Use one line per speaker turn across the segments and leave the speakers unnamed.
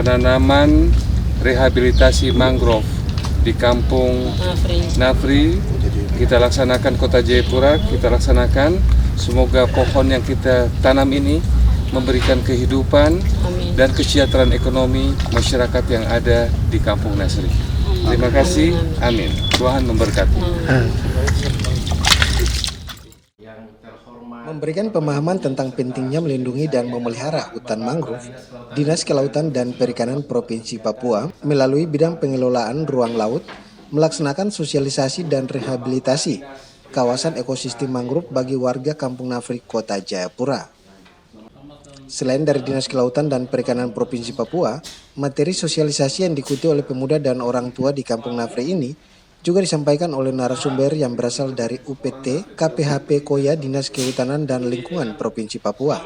penanaman rehabilitasi mangrove di Kampung Nafri. Kita laksanakan Kota Jayapura, kita laksanakan. Semoga pohon yang kita tanam ini memberikan kehidupan dan kesejahteraan ekonomi masyarakat yang ada di Kampung Nafri. Terima kasih, amin. Tuhan memberkati.
Memberikan pemahaman tentang pentingnya melindungi dan memelihara hutan mangrove, Dinas Kelautan dan Perikanan Provinsi Papua melalui bidang pengelolaan ruang laut melaksanakan sosialisasi dan rehabilitasi kawasan ekosistem mangrove bagi warga Kampung Nafri, Kota Jayapura. Selain dari Dinas Kelautan dan Perikanan Provinsi Papua, materi sosialisasi yang diikuti oleh pemuda dan orang tua di Kampung Nafri ini juga disampaikan oleh narasumber yang berasal dari UPT KPHP Koya Dinas Kehutanan dan Lingkungan Provinsi Papua.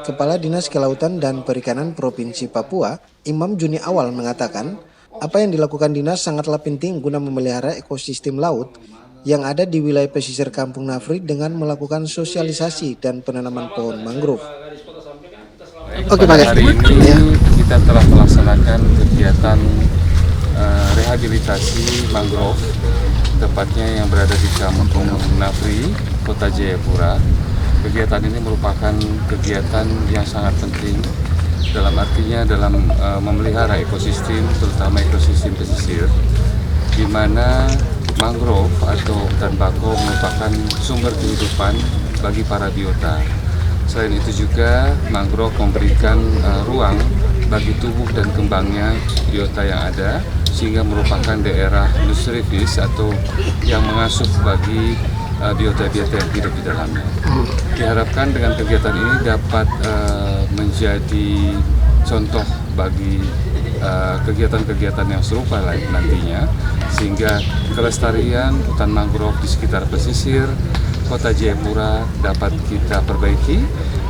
Kepala Dinas Kelautan dan Perikanan Provinsi Papua, Imam Juni Awal mengatakan, apa yang dilakukan dinas sangatlah penting guna memelihara ekosistem laut yang ada di wilayah pesisir Kampung Nafri dengan melakukan sosialisasi dan penanaman pohon mangrove.
Pada hari ini kita telah melaksanakan kegiatan rehabilitasi mangrove, tepatnya yang berada di Kampung Nafri, Kota Jayapura. Kegiatan ini merupakan kegiatan yang sangat penting dalam memelihara ekosistem, terutama ekosistem pesisir, di mana mangrove atau hutan bakau merupakan sumber kehidupan bagi para biota. Selain itu juga mangrove memberikan ruang bagi tumbuh dan kembangnya biota yang ada, sehingga merupakan daerah nutritivis atau yang mengasuh bagi biota-biota yang hidup di dalamnya. Diharapkan dengan kegiatan ini dapat menjadi contoh bagi kegiatan-kegiatan yang serupa nantinya, sehingga kelestarian hutan mangrove di sekitar pesisir Kota Jayapura dapat kita perbaiki,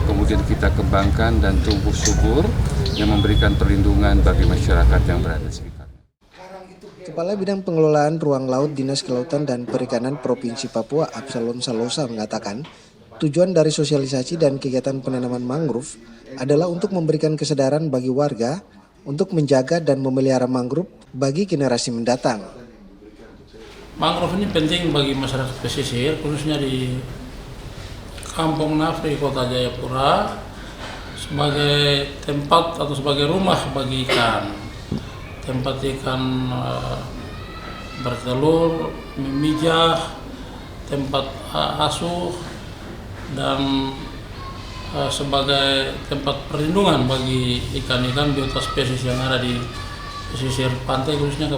kemudian kita kembangkan dan tumbuh subur yang memberikan perlindungan bagi masyarakat yang berada di sekitar.
Kepala Bidang Pengelolaan Ruang Laut Dinas Kelautan dan Perikanan Provinsi Papua, Absalon Salosa, mengatakan tujuan dari sosialisasi dan kegiatan penanaman mangrove adalah untuk memberikan kesadaran bagi warga untuk menjaga dan memelihara mangrove bagi generasi mendatang.
Mangrove ini penting bagi masyarakat pesisir, khususnya di Kampung Nafri, Kota Jayapura, sebagai tempat atau sebagai rumah bagi ikan. Tempat ikan bertelur, memijah, tempat asuh, dan sebagai tempat perlindungan bagi ikan-ikan biota spesies yang ada di pesisir pantai, khususnya ke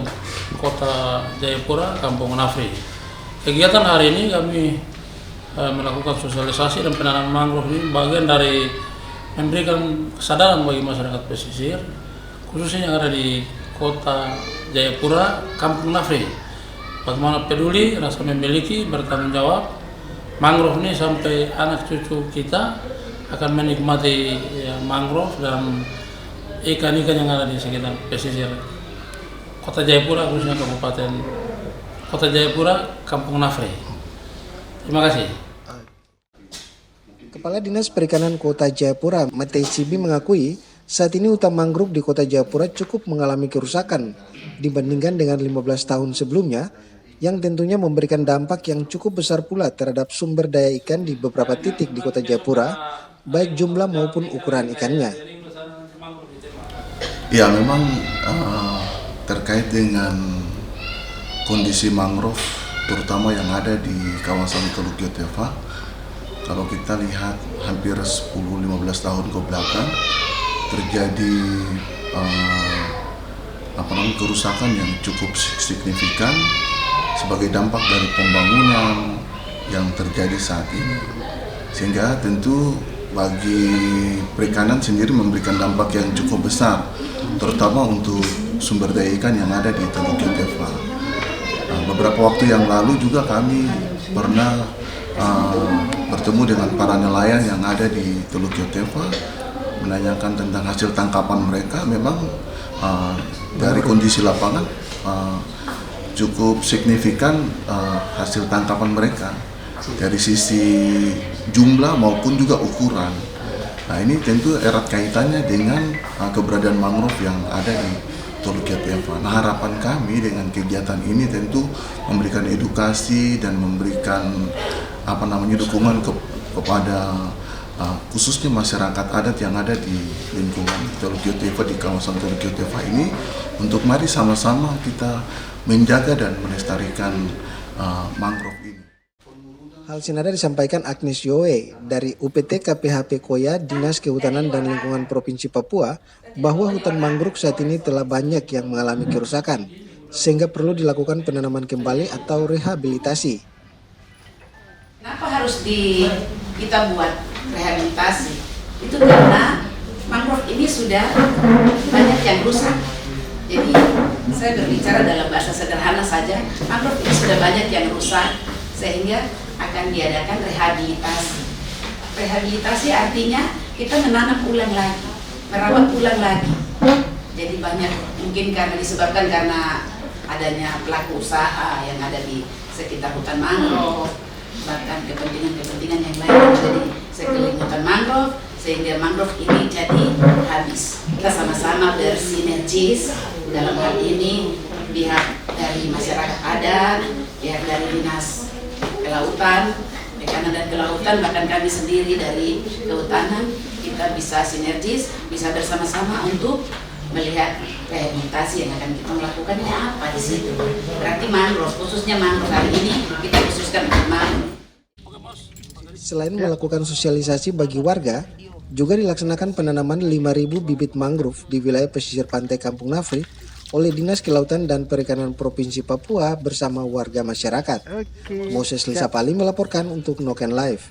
Kota Jayapura, Kampung Nafri. Kegiatan hari ini kami melakukan sosialisasi dan penanaman mangrove ini bagian dari memberikan kesadaran bagi masyarakat pesisir, khususnya yang ada di Kota Jayapura, Kampung Nafri. Bagaimana peduli, rasa memiliki, bertanggung jawab mangrove ini sampai anak cucu kita akan menikmati mangrove dan ikan-ikan yang ada di sekitar pesisir Kota Jayapura, khususnya Kabupaten Kota Jayapura, Kampung Nafri. Terima kasih.
Kepala Dinas Perikanan Kota Jayapura, Matei Sibi, mengakui saat ini hutan mangrove di Kota Jayapura cukup mengalami kerusakan dibandingkan dengan 15 tahun sebelumnya, yang tentunya memberikan dampak yang cukup besar pula terhadap sumber daya ikan di beberapa titik di Kota Jayapura, baik jumlah maupun ukuran ikannya.
Ya, memang terkait dengan kondisi mangrove, terutama yang ada di kawasan Teluk Yotefa, kalau kita lihat hampir 10-15 tahun ke belakang, terjadi kerusakan yang cukup signifikan sebagai dampak dari pembangunan yang terjadi saat ini, sehingga tentu bagi perikanan sendiri memberikan dampak yang cukup besar, terutama untuk sumber daya ikan yang ada di Teluk Yotefa. Beberapa waktu yang lalu juga kami pernah bertemu dengan para nelayan yang ada di Teluk Yotefa, menanyakan tentang hasil tangkapan mereka. Memang dari kondisi lapangan cukup signifikan hasil tangkapan mereka dari sisi jumlah maupun juga ukuran. Nah ini tentu erat kaitannya dengan keberadaan mangrove yang ada di Teluk Jautepha. Nah harapan kami dengan kegiatan ini tentu memberikan edukasi dan memberikan dukungan kepada khususnya masyarakat adat yang ada di lingkungan Teluk Jautepha, di kawasan Teluk Jautepha ini, untuk mari sama-sama kita menjaga dan melestarikan mangrove ini.
Hal senada disampaikan Agnes Yoe dari UPT KPHP Koya Dinas Kehutanan dan Lingkungan Provinsi Papua bahwa hutan mangrove saat ini telah banyak yang mengalami kerusakan sehingga perlu dilakukan penanaman kembali atau rehabilitasi.
Kenapa harus kita buat rehabilitasi? Itu karena mangrove ini sudah banyak yang rusak. Jadi saya berbicara dalam bahasa sederhana saja, mangrove ini sudah banyak yang rusak sehingga akan diadakan rehabilitasi. Rehabilitasi artinya kita menanam ulang lagi, merawat ulang lagi. Jadi banyak mungkin disebabkan karena adanya pelaku usaha yang ada di sekitar hutan mangrove, bahkan kepentingan-kepentingan yang lain yang ada di sekeliling hutan mangrove, sehingga mangrove ini jadi habis. Kita sama-sama bersinergis dalam hal ini, pihak dari masyarakat adat, pihak dari Dinas Kelautan, Perikanan dan Kelautan, bahkan kami sendiri dari Kehutanan, kita bisa sinergis, bisa bersama-sama untuk melihat rehabilitasi yang akan kita melakukan ini apa di situ. Berarti mangrove, khususnya mangrove hari ini kita khususkan untuk mangrove.
Selain melakukan sosialisasi bagi warga, juga dilaksanakan penanaman 5.000 bibit mangrove di wilayah pesisir pantai Kampung Nafri oleh Dinas Kelautan dan Perikanan Provinsi Papua bersama warga masyarakat. Moses Lisapali melaporkan untuk Noken Live.